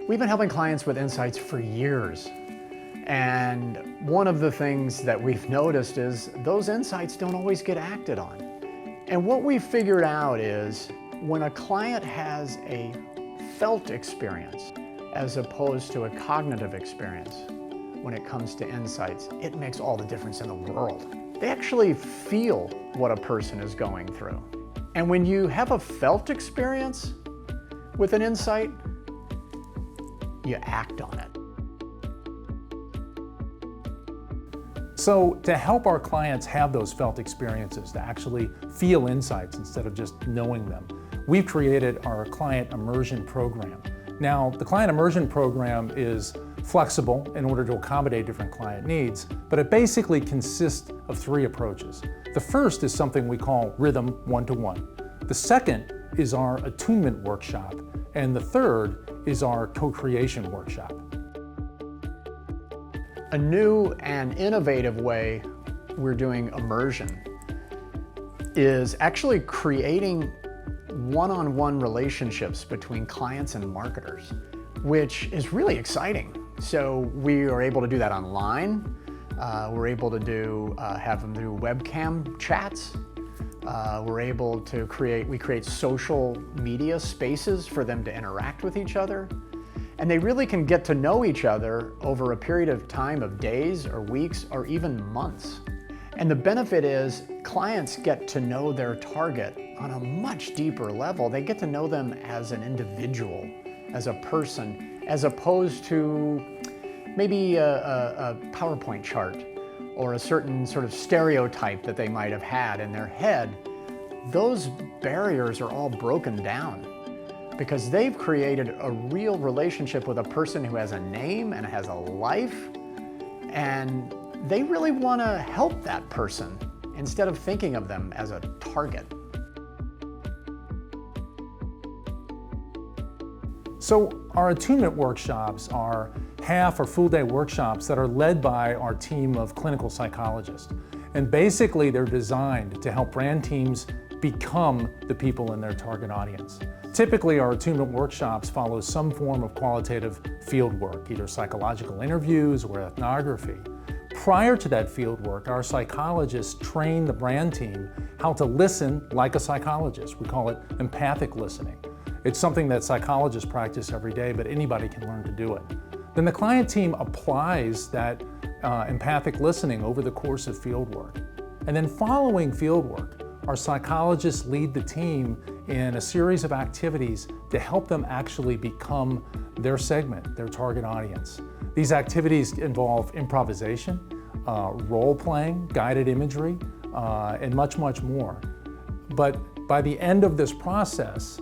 We've been helping clients with insights for years. And one of the things that we've noticed is those insights don't always get acted on. And what we've figured out is when a client has a felt experience as opposed to a cognitive experience when it comes to insights, it makes all the difference in the world. They actually feel what a person is going through. And when you have a felt experience with an insight, you act on it. So to help our clients have those felt experiences, to actually feel insights instead of just knowing them, we've created our Client Immersion program. Now, the Client Immersion program is flexible in order to accommodate different client needs, but it basically consists of 3 approaches. The first is something we call Rhythm 1-to-1. The second is our Attunement workshop, and the third is our co-creation workshop. A new and innovative way we're doing immersion is actually creating one-on-one relationships between clients and marketers, which is really exciting. So we are able to do that online. We're able to have them do webcam chats. We're able to create social media spaces for them to interact with each other. And they really can get to know each other over a period of time of days or weeks or even months. And the benefit is clients get to know their target on a much deeper level. They get to know them as an individual, as a person, as opposed to maybe a PowerPoint chart or a certain sort of stereotype that they might have had in their head. Those barriers are all broken down because they've created a real relationship with a person who has a name and has a life, and they really want to help that person instead of thinking of them as a target. So our Attunement workshops are half or full day workshops that are led by our team of clinical psychologists. And basically they're designed to help brand teams become the people in their target audience. Typically our Attunement workshops follow some form of qualitative field work, either psychological interviews or ethnography. Prior to that field work, our psychologists train the brand team how to listen like a psychologist. We call it empathic listening. It's something that psychologists practice every day, but anybody can learn to do it. Then the client team applies that empathic listening over the course of field work. And then following field work, our psychologists lead the team in a series of activities to help them actually become their segment, their target audience. These activities involve improvisation, role-playing, guided imagery, and much, much more. But by the end of this process,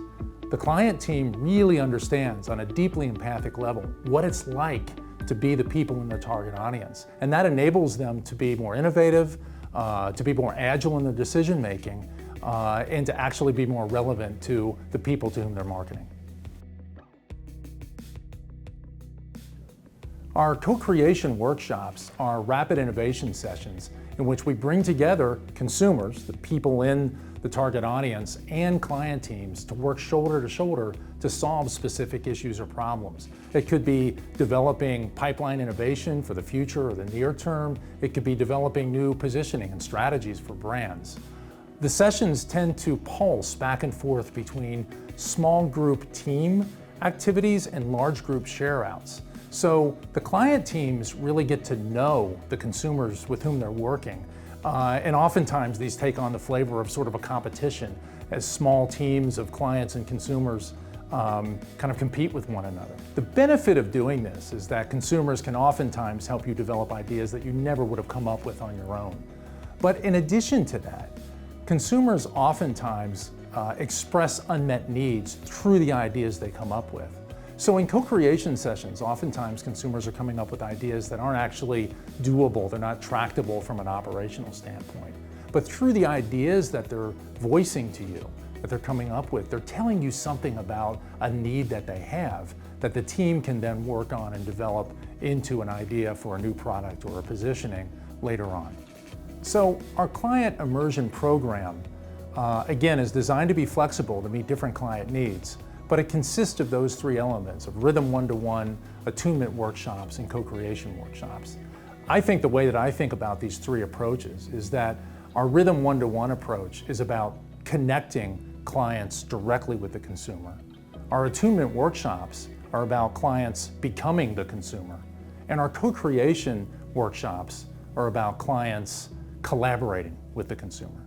the client team really understands on a deeply empathic level what it's like to be the people in their target audience. And that enables them to be more innovative, to be more agile in their decision making, and to actually be more relevant to the people to whom they're marketing. Our co-creation workshops are rapid innovation sessions in which we bring together consumers, the people in the target audience, and client teams to work shoulder to shoulder to solve specific issues or problems. It could be developing pipeline innovation for the future or the near term. It could be developing new positioning and strategies for brands. The sessions tend to pulse back and forth between small group team activities and large group share-outs. So the client teams really get to know the consumers with whom they're working. And oftentimes these take on the flavor of sort of a competition as small teams of clients and consumers kind of compete with one another. The benefit of doing this is that consumers can oftentimes help you develop ideas that you never would have come up with on your own. But in addition to that, consumers oftentimes express unmet needs through the ideas they come up with. So in co-creation sessions, oftentimes consumers are coming up with ideas that aren't actually doable, they're not tractable from an operational standpoint. But through the ideas that they're voicing to you, that they're coming up with, they're telling you something about a need that they have that the team can then work on and develop into an idea for a new product or a positioning later on. So our Client Immersion program, again, is designed to be flexible to meet different client needs. but it consists of those three elements of rhythm one-to-one, attunement workshops, and co-creation workshops. I think the way that I think about these three approaches is that our rhythm one-to-one approach is about connecting clients directly with the consumer. Our attunement workshops are about clients becoming the consumer. And our co-creation workshops are about clients collaborating with the consumer.